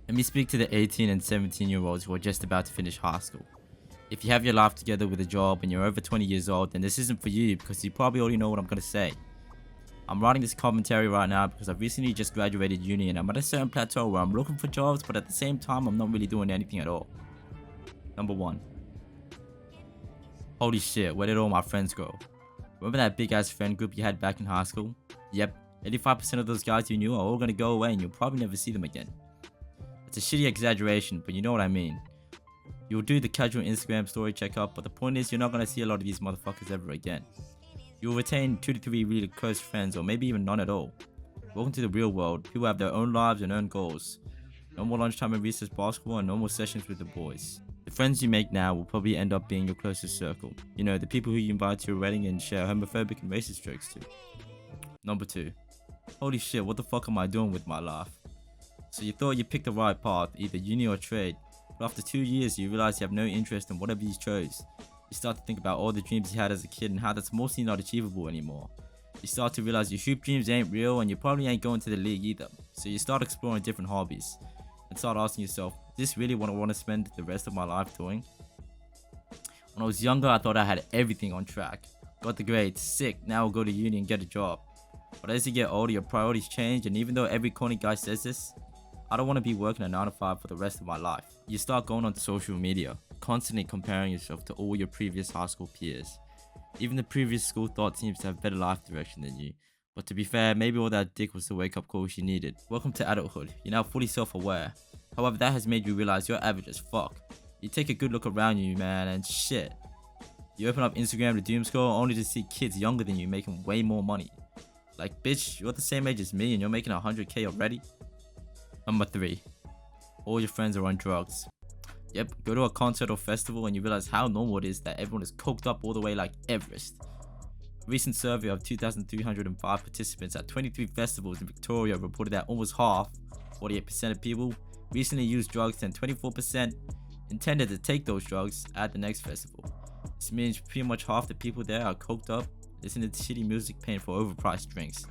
Let me speak to the 18 and 17-year-olds who are just about to finish high school. If you have your life together with a job and you're over 20 years old, then this isn't for you because you probably already know what I'm going to say. I'm writing this commentary right now because I've recently just graduated uni and I'm at a certain plateau where I'm looking for jobs, but at the same time I'm not really doing anything at all. Number 1. Holy shit, where did all my friends go? Remember that big ass friend group you had back in high school? Yep, 85% of those guys you knew are all going to go away and you'll probably never see them again. It's a shitty exaggeration, but you know what I mean. You'll do the casual Instagram story checkup, but the point is you're not going to see a lot of these motherfuckers ever again. You'll retain 2 to 3 really close friends, or maybe even none at all. Welcome to the real world. People have their own lives and own goals. No more lunchtime and recess basketball and no more sessions with the boys. The friends you make now will probably end up being your closest circle. You know, the people who you invite to your wedding and share homophobic and racist jokes to. Number 2. Holy shit, what the fuck am I doing with my life? So you thought you picked the right path, either uni or trade, but after 2 years you realize you have no interest in whatever you chose. You start to think about all the dreams you had as a kid and how that's mostly not achievable anymore. You start to realize your hoop dreams ain't real and you probably ain't going to the league either. So you start exploring different hobbies and start asking yourself, is this really what I want to spend the rest of my life doing? When I was younger, I thought I had everything on track. Got the grades, sick, now I'll go to uni and get a job. But as you get older, your priorities change, and even though every corny guy says this, I don't want to be working a 9 to 5 for the rest of my life. You start going on social media, constantly comparing yourself to all your previous high school peers. Even the previous school thought seems to have better life direction than you. But to be fair, maybe all that dick was the wake-up call she needed. Welcome to adulthood. You're now fully self-aware. However, that has made you realize you're average as fuck. You take a good look around you, man, and shit. You open up Instagram to doom scroll only to see kids younger than you making way more money. Like, bitch, you're the same age as me and you're making 100k already? Number 3. All your friends are on drugs. Yep, go to a concert or festival and you realize how normal it is that everyone is coked up all the way like Everest. A recent survey of 2,305 participants at 23 festivals in Victoria reported that almost half, 48% of people, recently used drugs and 24% intended to take those drugs at the next festival. This means pretty much half the people there are coked up, listening to shitty music, paying for overpriced drinks.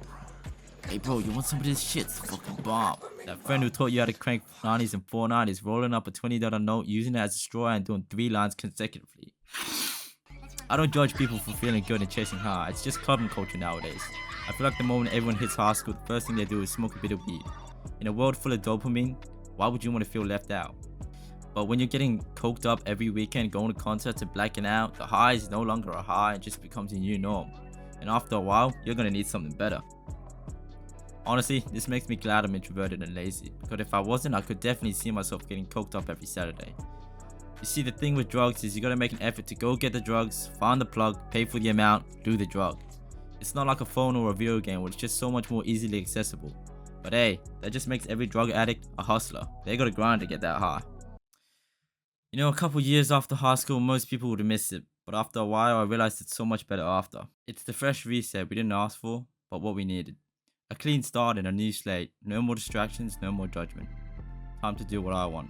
Hey bro, you want some of this shit? It's fucking bomb. That friend who taught you how to crank 90s and 490s, rolling up a $20 note, using it as a straw and doing 3 lines consecutively. I don't judge people for feeling good and chasing high, it's just clubbing culture nowadays. I feel like the moment everyone hits high school, the first thing they do is smoke a bit of weed. In a world full of dopamine, why would you want to feel left out? But when you're getting coked up every weekend, going to concerts and blacking out, the high is no longer a high, it just becomes a new norm. And after a while, you're gonna need something better. Honestly, this makes me glad I'm introverted and lazy, because if I wasn't, I could definitely see myself getting coked up every Saturday. You see, the thing with drugs is you gotta make an effort to go get the drugs, find the plug, pay for the amount, do the drug. It's not like a phone or a video game where it's just so much more easily accessible. But hey, that just makes every drug addict a hustler. They gotta grind to get that high. You know, a couple years after high school, most people would have missed it, but after a while I realized it's so much better after. It's the fresh reset we didn't ask for, but what we needed. A clean start and a new slate, no more distractions, no more judgment. Time to do what I want.